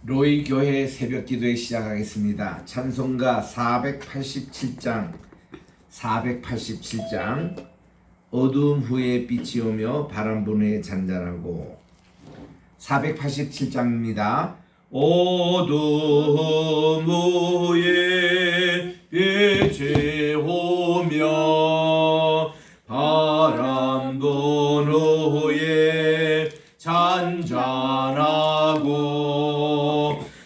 로이 교회 새벽 기도회 시작하겠습니다. 찬송가 487장 어두움 후에 빛이 오며 바람 부는 잔잔하고 487장입니다. 어두움 후에 빛이 오며 바람 부는 후에 잔잔하고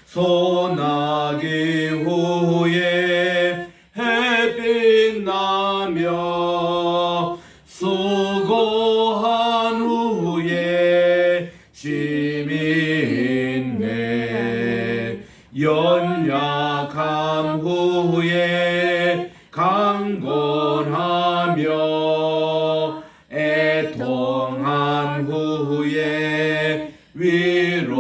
소나기 후에 햇빛 나며 수고한 후에 쉼이 있네. 연약함 후에 강건하며 애통한 후에 위로받고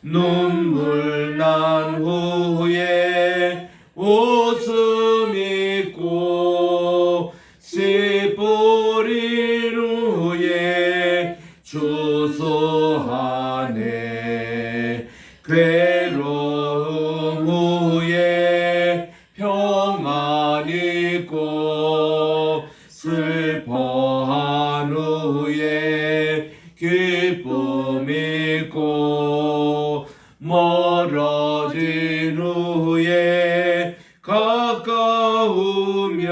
눈물 난 후에 웃음 있고 씨 뿌린 후에 주수하네. 괴로움 후에 평안 있고 슬퍼한 후에 기쁨 있고 멀어진 후에 가까우며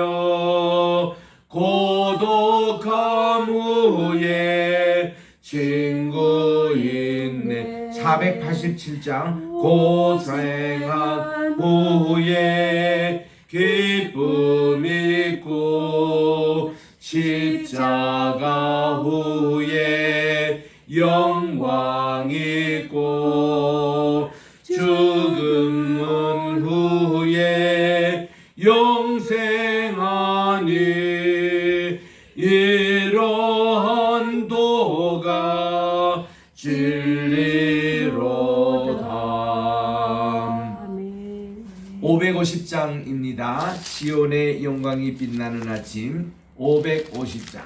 고독함 후에 친구 있네. 487장 고생한 후에 기쁨 있고 십자가 후에 영광 있고 죽음은 후에 영생하니 이러한 도가 진리로다. 550장입니다. 시온의 영광이 빛나는 아침. 550장.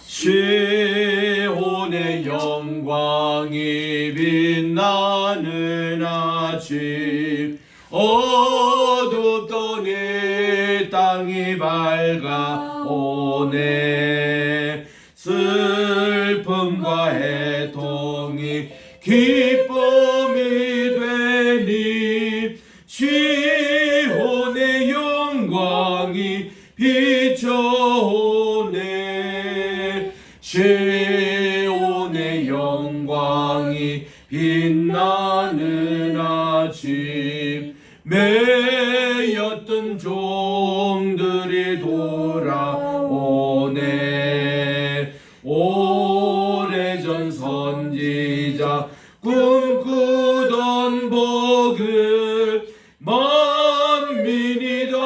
시온의 영광이 빛나는 아침. 어둡던 이 땅이 밝아오네. 슬픔과 애통이 기쁨이 되니 시온의 영광이 비춰오네. 시온의 영광이 빛나는 아침. 매였던 종들이 돌아오네. 오래전 선지자 꿈꾸던 복을 만민이 다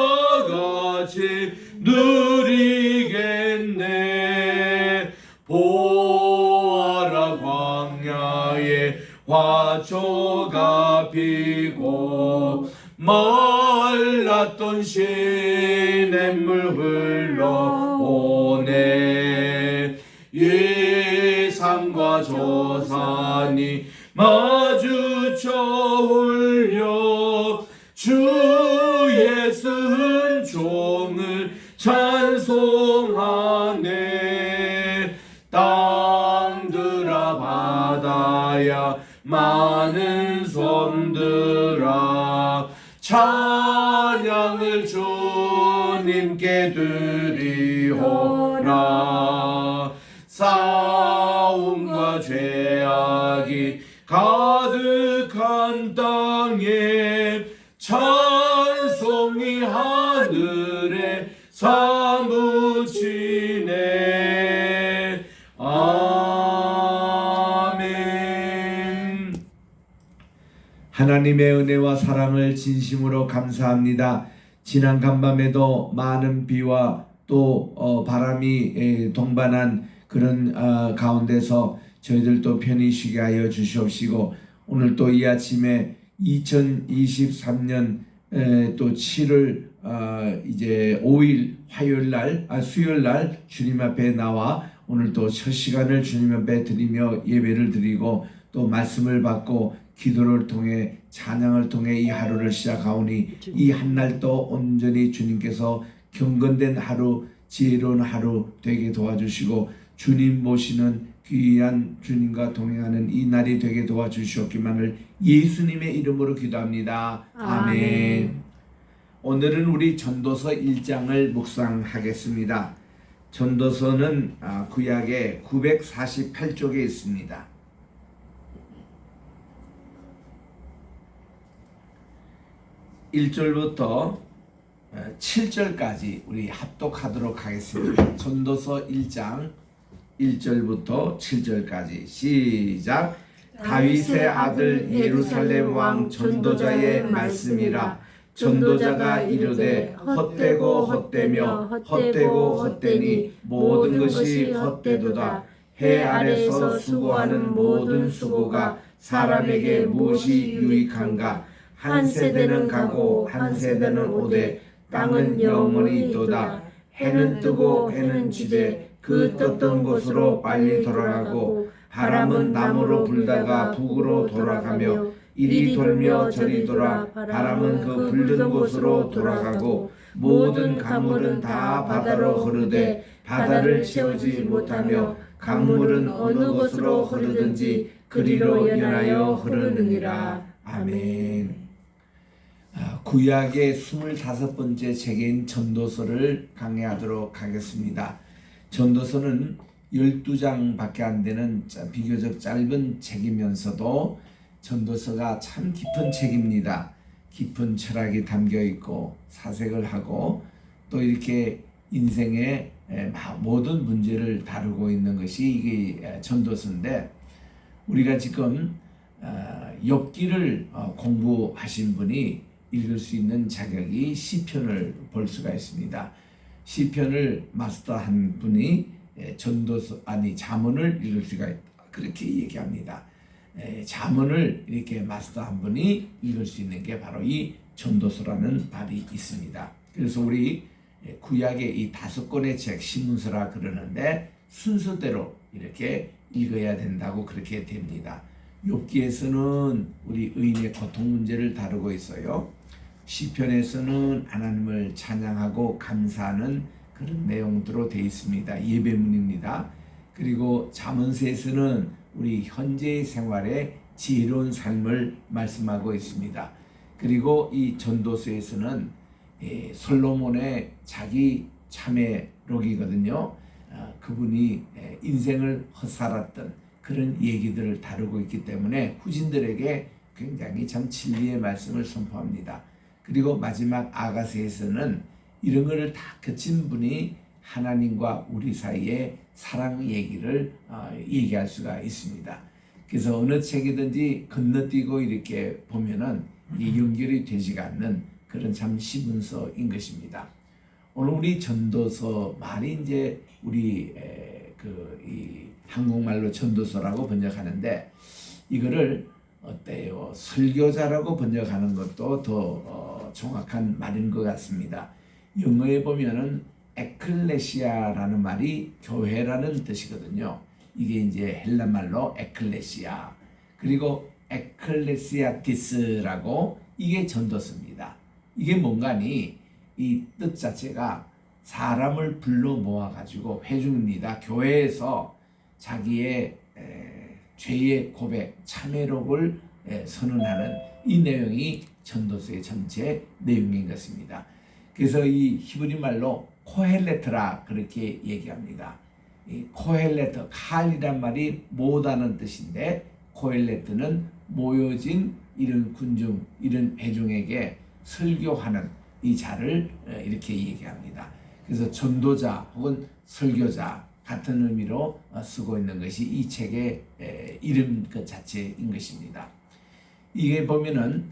같이 누리겠네. 보아라 광야에 화초가 피고 말랐던 시냇물 흘러오네. 이 산과 저 산이 마주쳐 울려 주의 쓴 종을 찬송하네. 땅들아 바다야 많은 섬들아 찬양을 주님께 드리오라. 싸움과 죄악이 가득한 땅에 찬송이 하늘에 사무치네. 아멘. 하나님의 은혜와 사랑을 진심으로 감사합니다. 지난 간밤에도 많은 비와 또 바람이 동반한 그런 가운데서 저희들도 편히 쉬게 하여 주시옵시고, 오늘 또 이 아침에 2023년 또 7월 이제 5일 화요일 날 수요일 날 주님 앞에 나와 오늘 또 첫 시간을 주님 앞에 드리며 예배를 드리고 또 말씀을 받고 기도를 통해 찬양을 통해 이 하루를 시작하오니 이 한날도 온전히 주님께서 경건된 하루, 지혜로운 하루 되게 도와주시고 주님 모시는 귀한 주님과 동행하는 이 날이 되게 도와주시옵기만을 예수님의 이름으로 기도합니다. 아멘. 오늘은 우리 전도서 1장을 묵상하겠습니다. 전도서는 구약의 948쪽에 있습니다. 1절부터 7절까지 우리 합독하도록 하겠습니다. 전도서 1장 1절부터 7절까지 시작. 다윗의 아들 예루살렘 왕 전도자의 말씀이라. 전도자가 이르되 헛되고 헛되며 헛되고 헛되니 모든 것이 헛되도다. 해 아래서 수고하는 모든 수고가 사람에게 무엇이 유익한가. 한 세대는 가고 한 세대는 오되 땅은 영원히 있도다. 해는 뜨고 해는 지되 그 떴던 곳으로 빨리 돌아가고 바람은 남으로 불다가 북으로 돌아가며 이리 돌며 저리 돌아 바람은 그 불던 곳으로 돌아가고 모든 강물은 다 바다로 흐르되 바다를 채우지 못하며 강물은 어느 곳으로 흐르든지 그리로 연하여 흐르느니라. 아멘. 구약의 25번째 책인 전도서를 강해하도록 하겠습니다. 전도서는 12장밖에 안 되는 비교적 짧은 책이면서도 전도서가 참 깊은 책입니다. 깊은 철학이 담겨 있고 사색을 하고 또 이렇게 인생의 모든 문제를 다루고 있는 것이 이게 전도서인데, 우리가 지금 욥기를 공부하신 분이 읽을 수 있는 자격이 시편을 볼 수가 있습니다. 시편을 마스터한 분이 전도서 잠언을 읽을 수가 있다, 그렇게 얘기합니다. 잠언을 이렇게 마스터한 분이 읽을 수 있는 게 바로 이 전도서라는 말이 있습니다. 그래서 우리 구약의 이 5권의 책, 신문서라 그러는데 순서대로 이렇게 읽어야 된다고 그렇게 됩니다. 욥기에서는 우리 의인의 고통 문제를 다루고 있어요. 시편에서는 하나님을 찬양하고 감사하는 그런 내용들로 되어 있습니다. 예배문입니다. 그리고 잠언서에서는 우리 현재의 생활에 지혜로운 삶을 말씀하고 있습니다. 그리고 이 전도서에서는 솔로몬의 자기 참회록이거든요. 그분이 인생을 헛살았던 그런 얘기들을 다루고 있기 때문에 후진들에게 굉장히 참 진리의 말씀을 선포합니다. 그리고 마지막 아가서에서는 이런 것을 다 거친 분이 하나님과 우리 사이의 사랑 얘기를 얘기할 수가 있습니다. 그래서 어느 책이든지 건너뛰고 이렇게 보면은 이 연결이 되지가 않는 그런 참 시문서인 것입니다. 오늘 우리 전도서 말이 이제 우리 이 한국말로 전도서라고 번역하는데, 이거를 어때요? 설교자라고 번역하는 것도 더 정확한 말인 것 같습니다. 영어에 보면은 에클레시아라는 말이 교회라는 뜻이거든요. 이게 이제 헬라말로 에클레시아, 그리고 에클레시아티스라고, 이게 전도서입니다. 이게 뭔가니 이 뜻 자체가 사람을 불러 모아가지고 회중입니다. 교회에서 자기의 죄의 고백, 참회록을 선언하는 이 내용이 전도서의 전체 내용인 것입니다. 그래서 이 히브리 말로 코헬레트라 그렇게 얘기합니다. 이 코헬레트, 칼이란 말이 모다는 뜻인데, 코헬레트는 모여진 이런 군중, 이런 회중에게 설교하는 이 자를 이렇게 얘기합니다. 그래서 전도자 혹은 설교자 같은 의미로 쓰고 있는 것이 이 책의 이름 그 자체인 것입니다. 이게 보면은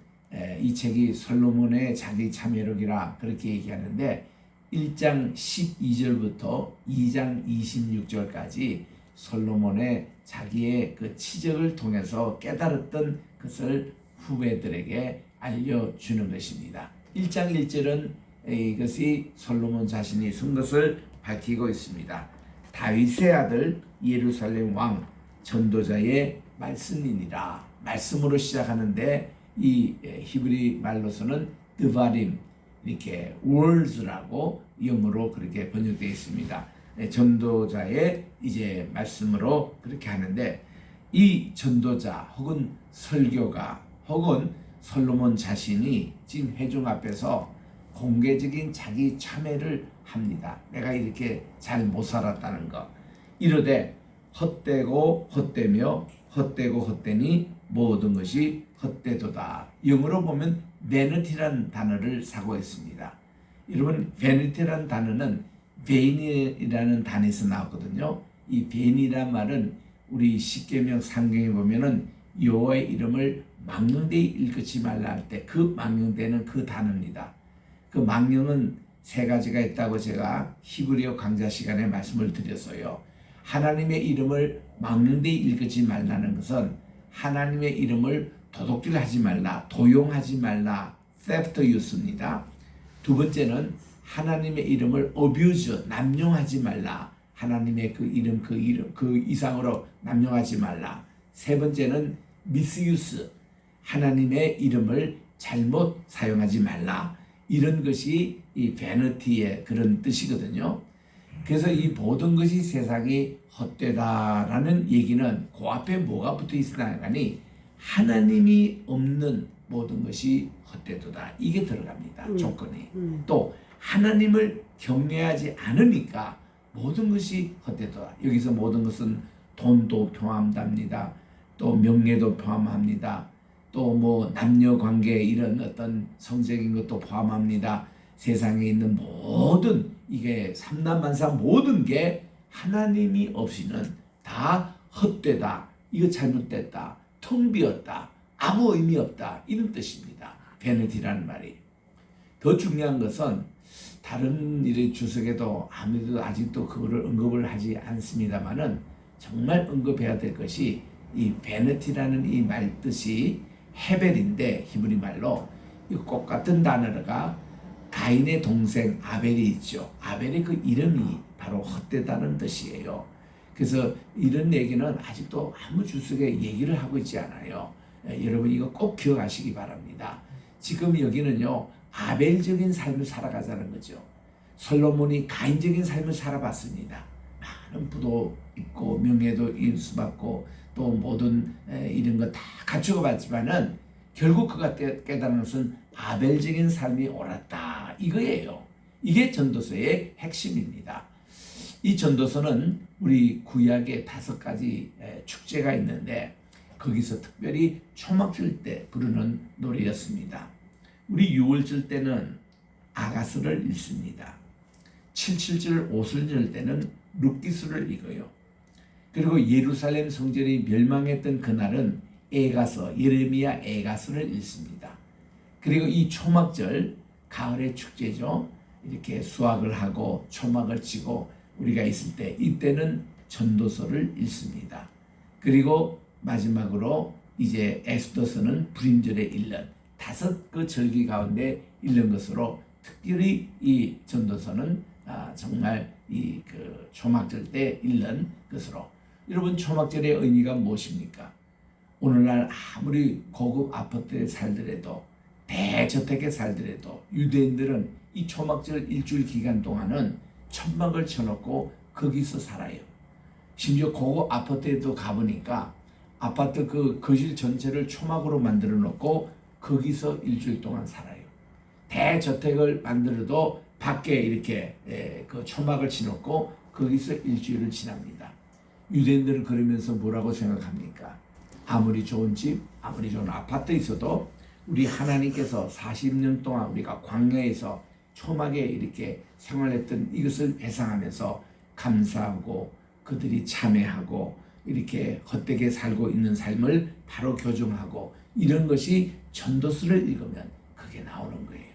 이 책이 솔로몬의 자기 참회록이라 그렇게 얘기하는데, 1장 12절부터 2장 26절까지 솔로몬의 자기의 그 치적을 통해서 깨달았던 것을 후배들에게 알려주는 것입니다. 1장 1절은 이것이 솔로몬 자신이 쓴 것을 밝히고 있습니다. 다윗의 아들 예루살렘 왕 전도자의 말씀이니라. 말씀으로 시작하는데 이 히브리 말로서는 드바림, 이렇게 words라고 영어로 그렇게 번역되어 있습니다. 전도자의 이제 말씀으로 그렇게 하는데, 이 전도자 혹은 설교가 혹은 솔로몬 자신이 지금 회중 앞에서 공개적인 자기 참회를 합니다. 내가 이렇게 잘 못 살았다는 거. 이르되 헛되고 헛되며 헛되고 헛되니 모든 것이 헛되도다. 영어로 보면 vanity라는 단어를 사고했습니다. 여러분, vanity라는 단어는 vain이라는 단어에서 나왔거든요. 이 vain이란 말은 우리 십계명 상경에 보면은 여호와의 이름을 망령되이 읽지 말라 할 때 그 망령되는 그 단어입니다. 그 망령은 세 가지가 있다고 제가 히브리어 강좌 시간에 말씀을 드렸어요. 하나님의 이름을 망령되이 읽지 말라는 것은 하나님의 이름을 도둑질하지 말라, 도용하지 말라, theft use입니다. 두 번째는 하나님의 이름을 abuse, 남용하지 말라. 하나님의 그 이름 그 이상으로 남용하지 말라. 세 번째는 misuse, 하나님의 이름을 잘못 사용하지 말라. 이런 것이 이 vanity의 그런 뜻이거든요. 그래서 이 모든 것이 세상이 헛되다라는 얘기는 그 앞에 뭐가 붙어 있으나 하니 하나님이 없는 모든 것이 헛되도다. 이게 들어갑니다. 조건이. 또 하나님을 경외하지 않으니까 모든 것이 헛되도다. 여기서 모든 것은 돈도 포함합니다. 또 명예도 포함합니다. 또 뭐 남녀 관계 이런 어떤 성적인 것도 포함합니다. 세상에 있는 모든 이게 삼라만사 모든 게 하나님이 없이는 다 헛되다. 이거 잘못됐다. 텅 비었다. 아무 의미 없다. 이런 뜻입니다. 베네티라는 말이. 더 중요한 것은 다른 일의 주석에도 아무래도 아직도 그거를 언급을 하지 않습니다만은 정말 언급해야 될 것이 이 베네티라는 이 말 뜻이 헤벨인데 히브리 말로 이 꼭 같은 단어가 가인의 동생 아벨이 있죠. 아벨의 그 이름이 바로 헛되다는 뜻이에요. 그래서 이런 얘기는 아직도 아무 주석에 얘기를 하고 있지 않아요. 여러분 이거 꼭 기억하시기 바랍니다. 지금 여기는요 아벨적인 삶을 살아가자는 거죠. 솔로몬이 가인적인 삶을 살아봤습니다. 많은 부도 있고 명예도 인수받고 또 모든 이런 거 다 갖추고 봤지만은 결국 그가 깨달은 것은 아벨적인 삶이 옳았다 이거예요. 이게 전도서의 핵심입니다. 이 전도서는 우리 구약에 5가지 축제가 있는데 거기서 특별히 초막절 때 부르는 노래였습니다. 우리 6월절 때는 아가스를 읽습니다. 7.7절 오순절 때는 룻기스를 읽어요. 그리고 예루살렘 성전이 멸망했던 그날은 에가서, 예레미야 에가서를 읽습니다. 그리고 이 초막절, 가을의 축제죠. 이렇게 수확을 하고 초막을 치고 우리가 있을 때 이때는 전도서를 읽습니다. 그리고 마지막으로 이제 에스더서는 불임절에 읽는 5그 절기 가운데 읽는 것으로 특별히 이 전도서는 정말 이 그 초막절 때 읽는 것으로. 여러분 초막절의 의미가 무엇입니까? 오늘날 아무리 고급 아파트에 살더라도 대저택에 살더라도 유대인들은 이 초막절 일주일 기간 동안은 천막을 쳐놓고 거기서 살아요. 심지어 고급 아파트에도 가보니까 아파트 그 거실 전체를 초막으로 만들어 놓고 거기서 일주일 동안 살아요. 대저택을 만들어도 밖에 이렇게 그 초막을 쳐놓고 거기서 일주일을 지납니다. 유대인들은 그러면서 뭐라고 생각합니까? 아무리 좋은 집, 아무리 좋은 아파트 있어도 우리 하나님께서 40년 동안 우리가 광야에서 초막에 이렇게 생활했던 이것을 회상하면서 감사하고 그들이 참회하고 이렇게 헛되게 살고 있는 삶을 바로 교정하고 이런 것이 전도서를 읽으면 그게 나오는 거예요.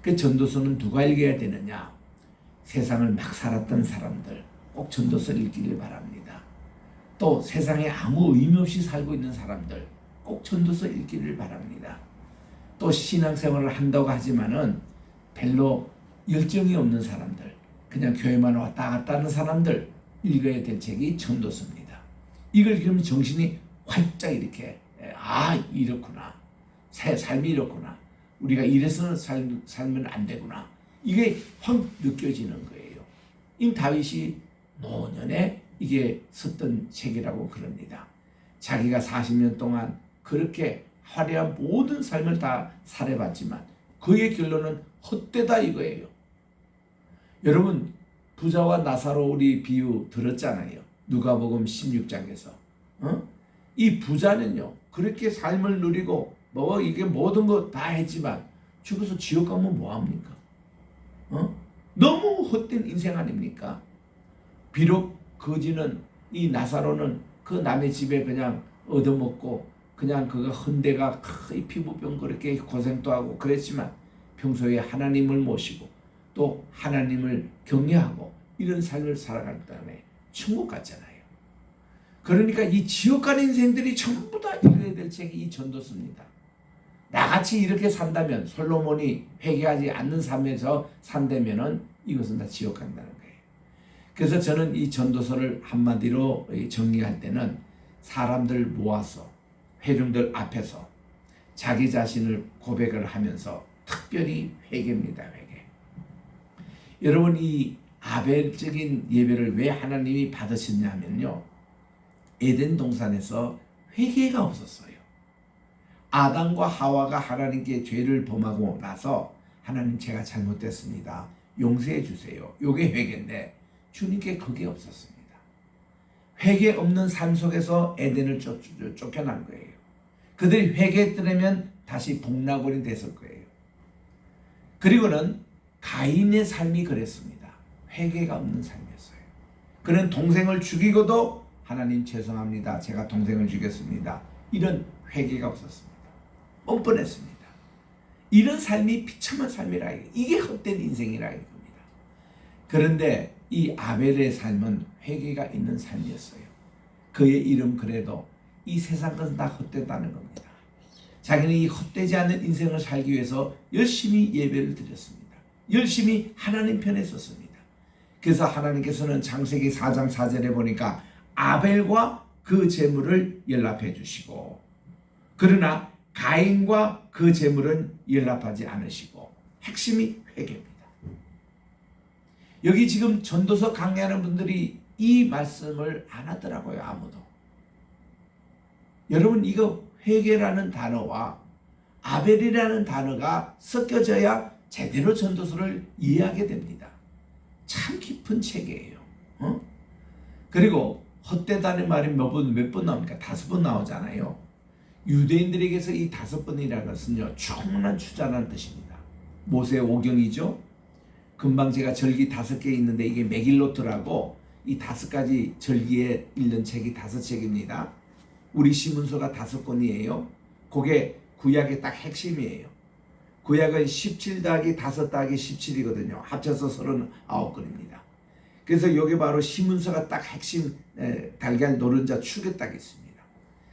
그 전도서는 누가 읽어야 되느냐? 세상을 막 살았던 사람들 꼭 전도서를 읽기를 바랍니다. 또 세상에 아무 의미 없이 살고 있는 사람들 꼭 전도서 읽기를 바랍니다. 또 신앙생활을 한다고 하지만은 별로 열정이 없는 사람들, 그냥 교회만 왔다 갔다 하는 사람들 읽어야 될 책이 전도서입니다. 이걸 읽으면 정신이 활짝 이렇게 이렇구나, 새 삶이 이렇구나, 우리가 이래서는 살면 안 되구나, 이게 확 느껴지는 거예요. 이 다윗이 노년에 이게 썼던 책이라고 그럽니다. 자기가 40년 동안 그렇게 화려한 모든 삶을 다 살아봤지만 그의 결론은 헛되다 이거예요. 여러분, 부자와 나사로 우리 비유 들었잖아요. 누가복음 16장에서. 이 부자는요, 그렇게 삶을 누리고 이게 모든 거 다 했지만 죽어서 지옥 가면 뭐합니까? 너무 헛된 인생 아닙니까? 비록 거지는, 이 나사로는 그 남의 집에 그냥 얻어먹고 그냥 그가 헌데가 이 피부병 그렇게 고생도 하고 그랬지만 평소에 하나님을 모시고 또 하나님을 경외하고 이런 삶을 살아갈 다음에 천국 갔잖아요. 그러니까 이 지옥 가는 인생들이 전부 다 읽어야 될 책이 이 전도서입니다. 나같이 이렇게 산다면, 솔로몬이 회개하지 않는 삶에서 산다면은 이것은 다 지옥 간다는 거예요. 그래서 저는 이 전도서를 한마디로 정리할 때는 사람들 모아서 회중들 앞에서 자기 자신을 고백을 하면서 특별히 회개입니다. 회개. 여러분, 이 아벨적인 예배를 왜 하나님이 받으셨냐면요, 에덴 동산에서 회개가 없었어요. 아담과 하와가 하나님께 죄를 범하고 나서 하나님, 제가 잘못됐습니다, 용서해 주세요, 요게 회개인데 주님께 그게 없었습니다. 회개 없는 삶 속에서 에덴을 쫓겨난 거예요. 그들이 회개했더라면 다시 복락원이 됐을 거예요. 그리고는 가인의 삶이 그랬습니다. 회개가 없는 삶이었어요. 그는 동생을 죽이고도 하나님 죄송합니다, 제가 동생을 죽였습니다, 이런 회개가 없었습니다. 뻔뻔했습니다. 이런 삶이 비참한 삶이라, 이게 헛된 인생이라 이겁니다. 그런데 이 아벨의 삶은 회개가 있는 삶이었어요. 그의 이름 그래도 이 세상 것은 다 헛되다는 겁니다. 자기는 이 헛되지 않는 인생을 살기 위해서 열심히 예배를 드렸습니다. 열심히 하나님 편에 섰습니다. 그래서 하나님께서는 창세기 4장 4절에 보니까 아벨과 그 제물을 연락해 주시고, 그러나 가인과 그 제물은 연락하지 않으시고, 핵심이 회개입니다. 여기 지금 전도서 강의하는 분들이 이 말씀을 안 하더라고요. 아무도. 여러분, 이거 회개라는 단어와 아벨이라는 단어가 섞여져야 제대로 전도서를 이해하게 됩니다. 참 깊은 책이에요. 그리고 헛되다는 말이 몇 번 나옵니까? 5번 나오잖아요. 유대인들에게서 이 5번이라는 것은요, 충만한 추자라는 뜻입니다. 모세 오경이죠. 금방 제가 절기 5개 있는데 이게 메길로트라고 이 5가지 절기에 읽는 책이 5책입니다. 우리 시문서가 5권이에요. 그게 구약의 딱 핵심이에요. 구약은 17 더하기 5 더하기 17이거든요. 합쳐서 39권입니다. 그래서 여기 바로 시문서가 딱 핵심 달걀 노른자 축에 딱 있습니다.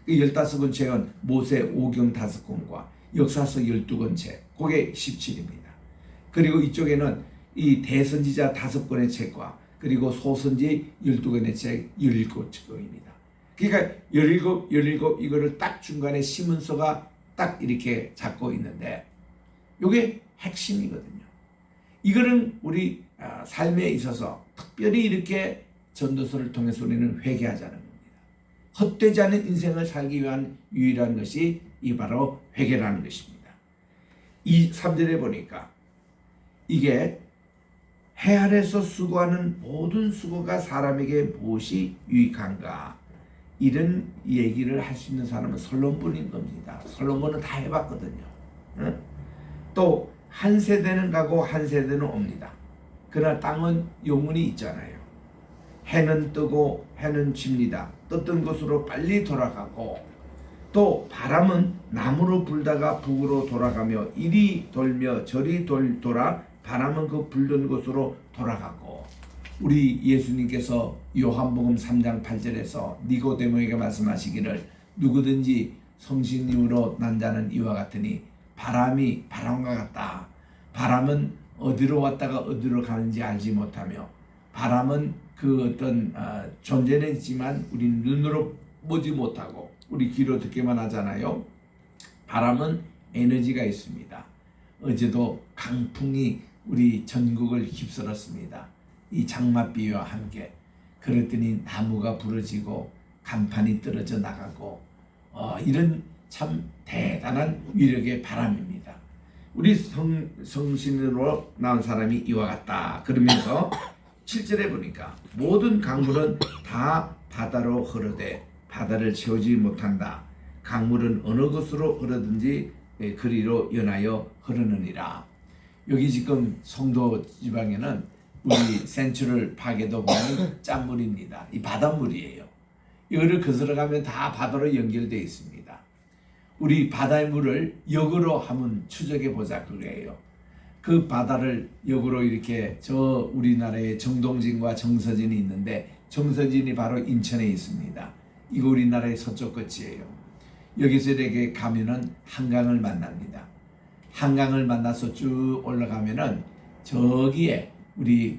15권 책은 모세 오경 5권과 역사서 12권 책, 그게 17입니다. 그리고 이쪽에는 이 대선지자 5권의 책과 그리고 소선지 12권의 책 17권입니다. 그러니까 17 이거를 딱 중간에 시문서가 딱 이렇게 잡고 있는데 이게 핵심이거든요. 이거는 우리 삶에 있어서 특별히 이렇게 전도서를 통해서 우리는 회개하자는 겁니다. 헛되지 않은 인생을 살기 위한 유일한 것이 이 바로 회개라는 것입니다. 이 3절에 보니까 이게 해 아래서 수고하는 모든 수고가 사람에게 무엇이 유익한가, 이런 얘기를 할 수 있는 사람은 솔로몬인 겁니다. 솔로몬은 다 해봤거든요. 또 한 세대는 가고 한 세대는 옵니다. 그러나 땅은 영원히 있잖아요. 해는 뜨고 해는 집니다. 떴던 곳으로 빨리 돌아가고, 또 바람은 남으로 불다가 북으로 돌아가며 이리 돌며 저리 돌아 바람은 그 불던 곳으로 돌아가고, 우리 예수님께서 요한복음 3장 8절에서 니고데모에게 말씀하시기를 누구든지 성신님으로 난 자는 이와 같으니 바람이 바람과 같다. 바람은 어디로 왔다가 어디로 가는지 알지 못하며, 바람은 그 어떤 존재는 있지만 우리 눈으로 보지 못하고 우리 귀로 듣기만 하잖아요. 바람은 에너지가 있습니다. 어제도 강풍이 우리 전국을 휩쓸었습니다. 이 장맛비와 함께. 그랬더니 나무가 부러지고 간판이 떨어져 나가고 이런 참 대단한 위력의 바람입니다. 우리 성신으로 나온 사람이 이와 같다. 그러면서 7절에 보니까 모든 강물은 다 바다로 흐르되 바다를 채우지 못한다. 강물은 어느 곳으로 흐르든지 그리로 연하여 흐르느니라. 여기 지금 송도 지방에는 우리 센츄럴 파괴도 보면 짠물입니다. 이 바닷물이에요. 이거를 거슬러가면 다 바다로 연결되어 있습니다. 우리 바다의 물을 역으로 한번 추적해 보자 그거예요. 그 바다를 역으로 이렇게 저 우리나라의 정동진과 정서진이 있는데, 정서진이 바로 인천에 있습니다. 이거 우리나라의 서쪽 끝이에요. 여기서 이렇게 가면은 한강을 만납니다. 한강을 만나서 쭉 올라가면은 저기에 우리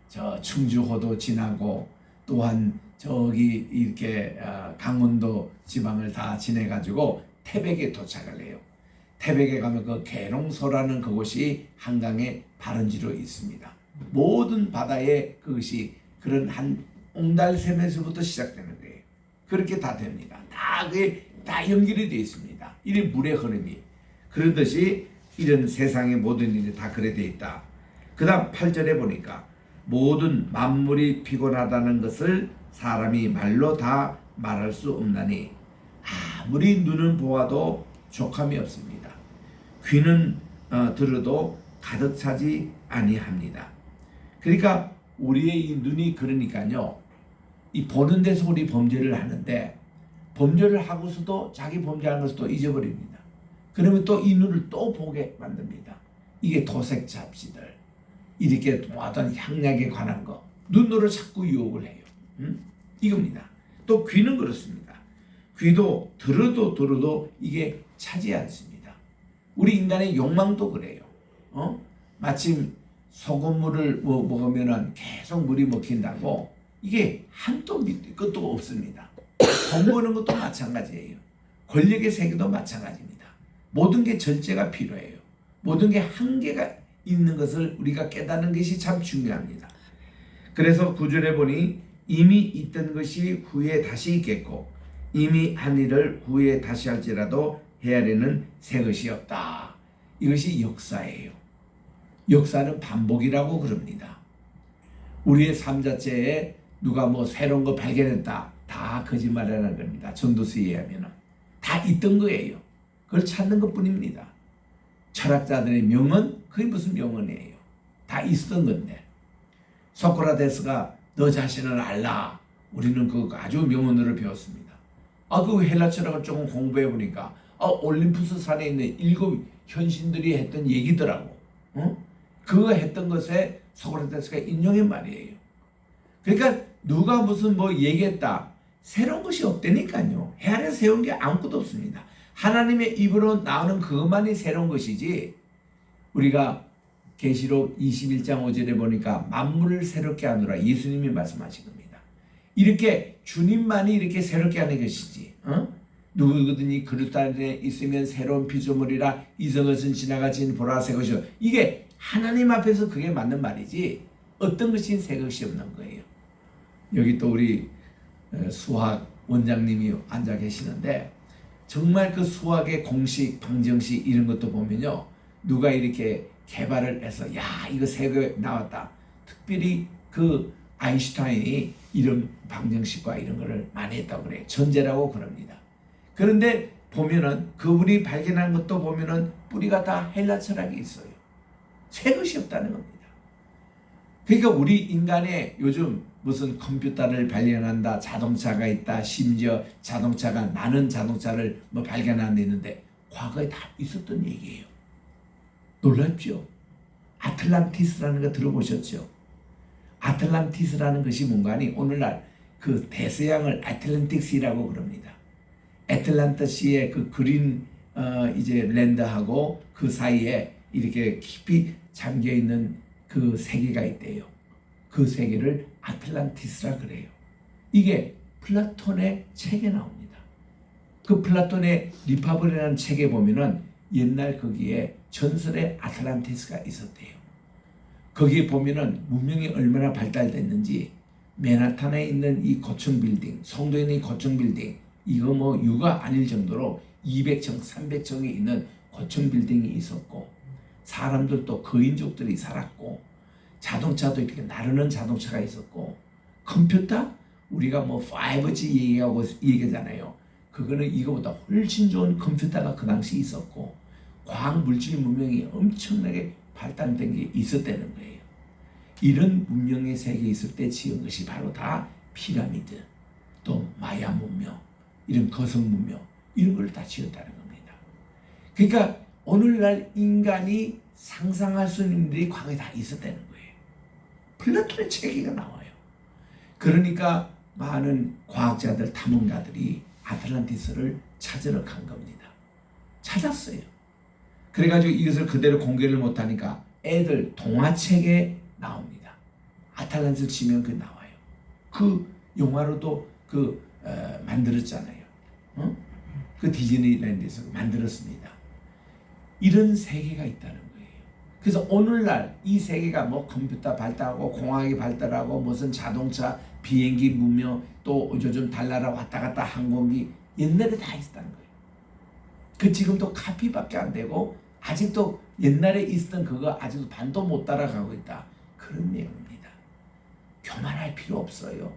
저 충주호도 지나고, 또한 저기 이렇게 강원도 지방을 다 지내가지고 태백에 도착을 해요. 태백에 가면 그 계룡소라는 그곳이 한강의 발원지로 있습니다. 모든 바다의 그것이 그런 한 옹달샘에서부터 시작되는 거예요. 그렇게 다 됩니다. 그게 다 연결이 되어 있습니다. 이 물의 흐름이. 그러듯이 이런 세상의 모든 일이 다 그래 되어 있다. 그 다음 8절에 보니까 모든 만물이 피곤하다는 것을 사람이 말로 다 말할 수 없나니 아무리 눈은 보아도 족함이 없습니다. 귀는 들어도 가득 차지 아니합니다. 그러니까 우리의 이 눈이 그러니까요, 이 보는 데서 우리 범죄를 하는데, 범죄를 하고서도 자기 범죄하는 것을 또 잊어버립니다. 그러면 또 이 눈을 또 보게 만듭니다. 이게 도색 잡지들, 이렇게 모든 향락에 관한 거 눈으로 자꾸 유혹을 해요. 이겁니다. 또 귀는 그렇습니다. 귀도 들어도 이게 차지 않습니다. 우리 인간의 욕망도 그래요. 마침 소금물을 먹으면 계속 물이 먹힌다고 이게 한도 밑도 끝도 없습니다. 돈 버는 것도 마찬가지예요. 권력의 세계도 마찬가지입니다. 모든 게 절제가 필요해요. 모든 게 한계가 있는 것을 우리가 깨닫는 것이 참 중요합니다. 그래서 9절에 보니 이미 있던 것이 후에 다시 있겠고 이미 한 일을 후에 다시 할지라도 헤아리는 새 것이 없다. 이것이 역사예요. 역사는 반복이라고 그럽니다. 우리의 삶 자체에 누가 새로운 거 발견했다, 다 거짓말이라는 겁니다. 전도서에 의하면 다 있던 거예요. 그걸 찾는 것뿐입니다. 철학자들의 명언, 그게 무슨 명언이에요? 다 있었던 건데. 소크라테스가 너 자신을 알라, 우리는 그거 아주 명언으로 배웠습니다. 그 헬라 철학을 조금 공부해 보니까 올림푸스 산에 있는 7 현신들이 했던 얘기더라고. 그거 했던 것에 소크라테스가 인용한 말이에요. 그러니까 누가 무슨 얘기했다, 새로운 것이 없다니까요. 해 안에 세운 게 아무것도 없습니다. 하나님의 입으로 나오는 그것만이 새로운 것이지, 우리가 계시록 21장 5절에 보니까 만물을 새롭게 하노라 예수님이 말씀하신 겁니다. 이렇게 주님만이 이렇게 새롭게 하는 것이지, 누구든지 그리스도 안에 있으면 새로운 피조물이라 이전 것은 지나가진 보라 새 것이요. 이게 하나님 앞에서 그게 맞는 말이지 어떤 것이 새 것이 없는 거예요. 여기 또 우리 수학 원장님이 앉아 계시는데, 정말 그 수학의 공식, 방정식 이런 것도 보면요, 누가 이렇게 개발을 해서 이거 새 거 나왔다. 특별히 그 아인슈타인이 이런 방정식과 이런 거를 많이 했다고 그래요. 천재라고 그럽니다. 그런데 보면은 그분이 발견한 것도 보면은 뿌리가 다 헬라 철학이 있어요. 새 것이 없다는 겁니다. 그러니까 우리 인간의 요즘 무슨 컴퓨터를 발견한다, 자동차가 있다, 심지어 자동차가 나는 자동차를 발견한 데 있는데 과거에 다 있었던 얘기예요. 놀랍죠? 아틀란티스라는 거 들어보셨죠? 아틀란티스라는 것이 뭔가 하니 오늘날 그 대서양을 애틀랜틱시라고 그럽니다. 애틀란티스의 그 그린 이제 랜드하고 그 사이에 이렇게 깊이 잠겨 있는 그 세계가 있대요. 그 세계를 아틀란티스라 그래요. 이게 플라톤의 책에 나옵니다. 그 플라톤의 리파블이라는 책에 보면은 옛날 거기에 전설의 아틀란티스가 있었대요. 거기에 보면은 문명이 얼마나 발달됐는지 맨하탄에 있는 이 고층 빌딩, 송도에 있는 이 고층 빌딩, 이거 뭐 유가 아닐 정도로 200층, 300층이 있는 고층 빌딩이 있었고, 사람들도 거인족들이 살았고, 자동차도 이렇게 나르는 자동차가 있었고, 컴퓨터 우리가 뭐 5G 얘기하잖아요. 그거는 이거보다 훨씬 좋은 컴퓨터가 그 당시 있었고, 과학 물질 문명이 엄청나게 발달된 게 있었다는 거예요. 이런 문명의 세계에 있을 때 지은 것이 바로 다 피라미드, 또 마야 문명, 이런 거성 문명, 이런 걸 다 지었다는 겁니다. 그러니까 오늘날 인간이 상상할 수 있는 일이 과거에 다 있었다는 거예요. 플라톤의 책이 나와요. 그러니까 많은 과학자들, 탐험가들이 아틀란티스를 찾으러 간 겁니다. 찾았어요. 그래가지고 이것을 그대로 공개를 못하니까 애들 동화책에 나옵니다. 아틀란티스 치면 그 나와요. 그 영화로도 만들었잖아요. 그 디즈니랜드에서 만들었습니다. 이런 세계가 있다는 거예요. 그래서 오늘날 이 세계가 뭐 컴퓨터 발달하고 공학이 발달하고 무슨 자동차, 비행기 문명, 또 요즘 달나라 왔다 갔다 항공기 옛날에 다 있었다는 거예요. 그 지금도 카피밖에 안 되고 아직도 옛날에 있었던 그거 아직도 반도 못 따라가고 있다. 그런 내용입니다. 교만할 필요 없어요.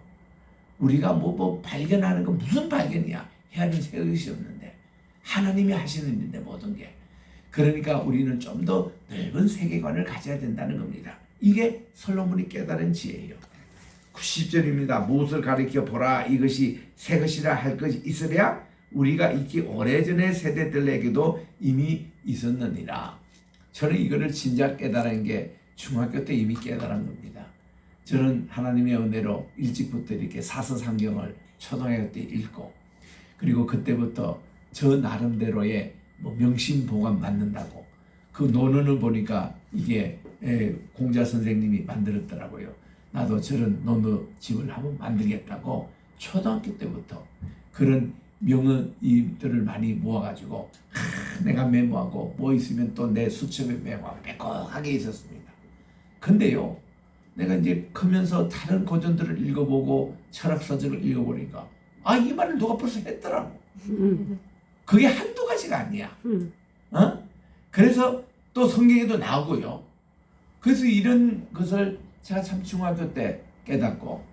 우리가 뭐 발견하는 건 무슨 발견이야? 헤아림 새 것이 없는데 하나님이 하시는 일인데 모든 게. 그러니까 우리는 좀 더 넓은 세계관을 가져야 된다는 겁니다. 이게 솔로몬이 깨달은 지혜예요. 90절입니다. 무엇을 가리켜 보라. 이것이 새 것이라 할 것이 있으랴 우리가 있기 오래전의 세대들에게도 이미 있었느니라. 저는 이거를 진작 깨달은 게 중학교 때 이미 깨달은 겁니다. 저는 하나님의 은혜로 일찍부터 이렇게 사서상경을 초등학교 때 읽고, 그리고 그때부터 저 나름대로의 뭐 명심보감 만든다고 그 논문을 보니까 이게 공자 선생님이 만들었더라고요. 나도 저런 논문집을 한번 만들겠다고 초등학교 때부터 그런 명언들을 많이 모아가지고 내가 메모하고 뭐 있으면 또 내 수첩에 메모하고 빼곡하게 있었습니다. 근데요, 내가 이제 크면서 다른 고전들을 읽어보고 철학서적을 읽어보니까 이 말을 누가 벌써 했더라고. 그게 한두 가지가 아니야. 그래서 또 성경에도 나오고요. 그래서 이런 것을 제가 참 중학교 때 깨닫고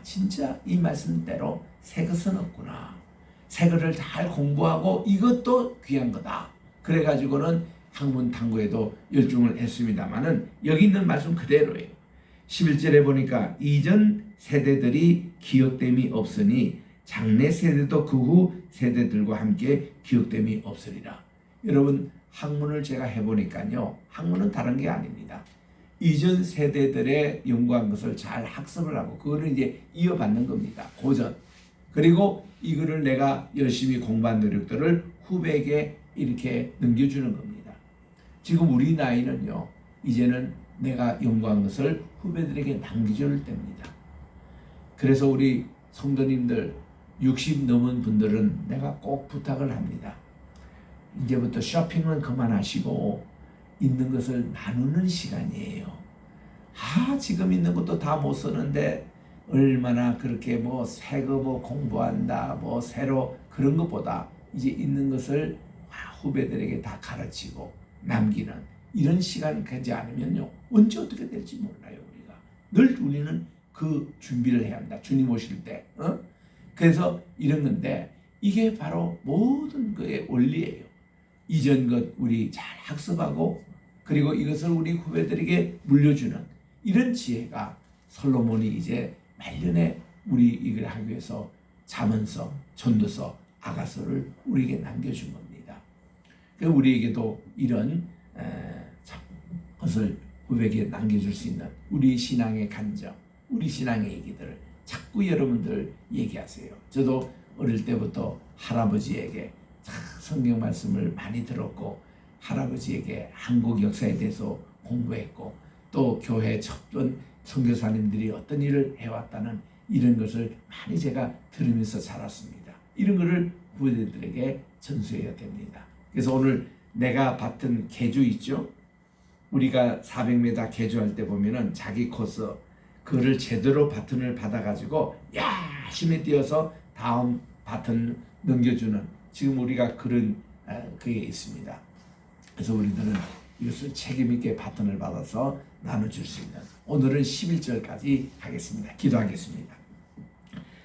진짜 이 말씀대로 새 것은 없구나. 새 것을 잘 공부하고 이것도 귀한 거다. 그래가지고는 학문 탐구에도 열중을 했습니다만은 여기 있는 말씀 그대로예요. 11절에 보니까 이전 세대들이 기억됨이 없으니 장래 세대도 그 후 세대들과 함께 기억됨이 없으리라. 여러분, 학문을 제가 해보니까요, 학문은 다른 게 아닙니다. 이전 세대들의 연구한 것을 잘 학습을 하고 그거를 이제 이어받는 겁니다. 고전. 그리고 이거를 내가 열심히 공부한 노력들을 후배에게 이렇게 넘겨주는 겁니다. 지금 우리 나이는요, 이제는 내가 연구한 것을 후배들에게 남겨줄 때입니다. 그래서 우리 성도님들 60 넘은 분들은 내가 꼭 부탁을 합니다. 이제부터 쇼핑은 그만하시고 있는 것을 나누는 시간이에요. 지금 있는 것도 다 못 쓰는데 얼마나 그렇게 뭐 새 거 뭐 공부한다 뭐 새로 그런 것보다 이제 있는 것을 후배들에게 다 가르치고 남기는 이런 시간 가지 않으면요, 언제 어떻게 될지 몰라요. 우리가 늘 우리는 그 준비를 해야 한다. 주님 오실 때. 그래서 이런 건데 이게 바로 모든 것의 원리예요. 이전 것 우리 잘 학습하고 그리고 이것을 우리 후배들에게 물려주는 이런 지혜가 솔로몬이 이제 말년에 우리 이걸 하기 위해서 잠언서, 전도서, 아가서를 우리에게 남겨준 겁니다. 그래서 우리에게도 이런 것을 후배에게 남겨줄 수 있는 우리 신앙의 간증, 우리 신앙의 얘기들을 자꾸 여러분들 얘기하세요. 저도 어릴 때부터 할아버지에게 성경 말씀을 많이 들었고 할아버지에게 한국 역사에 대해서 공부했고 또 교회 첫 선교사님들이 어떤 일을 해왔다는 이런 것을 많이 제가 들으면서 자랐습니다. 이런 것을 후대들에게 전수해야 됩니다. 그래서 오늘 내가 받은 계주 있죠? 우리가 400m 계주할 때 보면은 자기 코스 그거를 제대로 바톤을 받아가지고 열심히 뛰어서 다음 바톤 넘겨주는 지금 우리가 그런 그게 있습니다. 그래서 우리들은 이것을 책임있게 바톤을 받아서 나눠줄 수 있는 오늘은 11절까지 하겠습니다. 기도하겠습니다.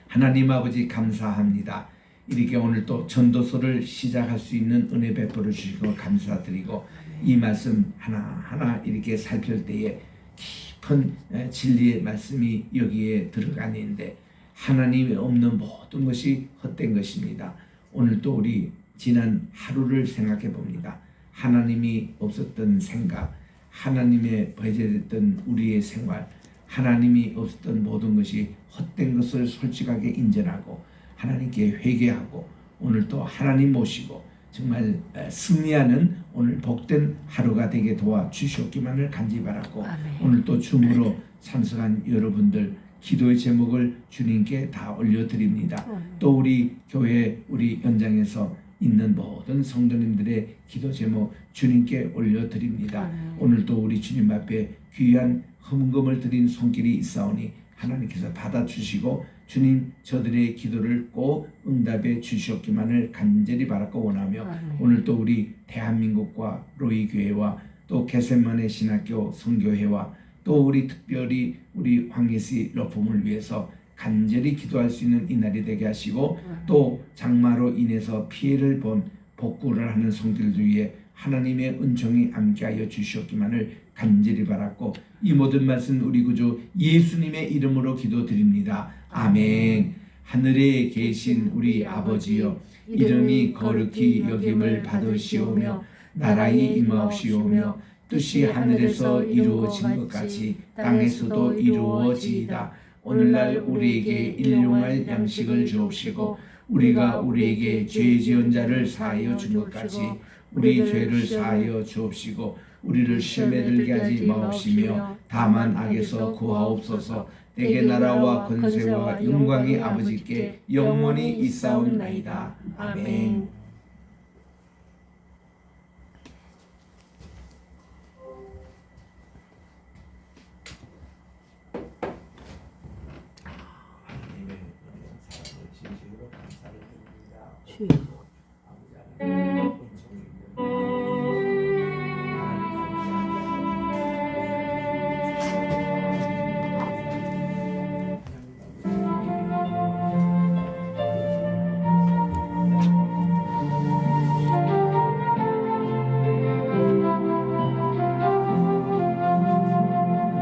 하나님 아버지 감사합니다. 이렇게 오늘 또 전도서를 시작할 수 있는 은혜 베풀어 주시고 감사드리고 이 말씀 하나하나 이렇게 살필 때에 깊은 진리의 말씀이 여기에 들어가는데 하나님이 없는 모든 것이 헛된 것입니다. 오늘 또 우리 지난 하루를 생각해 봅니다. 하나님이 없었던 생각, 하나님의 배제됐던 우리의 생활, 하나님이 없었던 모든 것이 헛된 것을 솔직하게 인정하고 하나님께 회개하고 오늘 또 하나님 모시고 정말 승리하는 오늘 복된 하루가 되게 도와주시옵기만을 간절히 바라고 오늘 또 줌으로 참석한 여러분들 기도의 제목을 주님께 다 올려드립니다. 또 우리 교회 우리 현장에서 있는 모든 성도님들의 기도 제목 주님께 올려드립니다. 오늘도 우리 주님 앞에 귀한 헌금을 드린 손길이 있사오니 하나님께서 받아주시고 주님 저들의 기도를 꼭 응답해 주시옵기만을 간절히 바라고 원하며 오늘도 우리 대한민국과 로이교회와 또 게셋마네 신학교 선교회와 또 우리 특별히 우리 황예시 러품을 위해서 간절히 기도할 수 있는 이날이 되게 하시고 또 장마로 인해서 피해를 본 복구를 하는 성들들 위해 하나님의 은총이 함께하여 주시옵기만을 간절히 바랐고 이 모든 말씀 우리 구주 예수님의 이름으로 기도드립니다. 아멘. 하늘에 계신 우리 아버지여 이름이 거룩히 여김을 받으시오며 나라의 임하옵시오며 뜻이 하늘에서 이루어진 것 같이 땅에서도 이루어지이다. 오늘날 우리에게 일용할 양식을 주옵시고 우리가 우리에게 죄 지은 자를 사하여 준 것 같이 우리 죄를 사하여 주옵시고 우리를 시험에 들게 하지 마옵시며 다만 악에서 구하옵소서. 내게 나라와 권세와 영광이 아버지께 영원히 있사옵나이다. 아멘. 하나님의 은혜와 사랑을 진심으로 감사를 드립니다.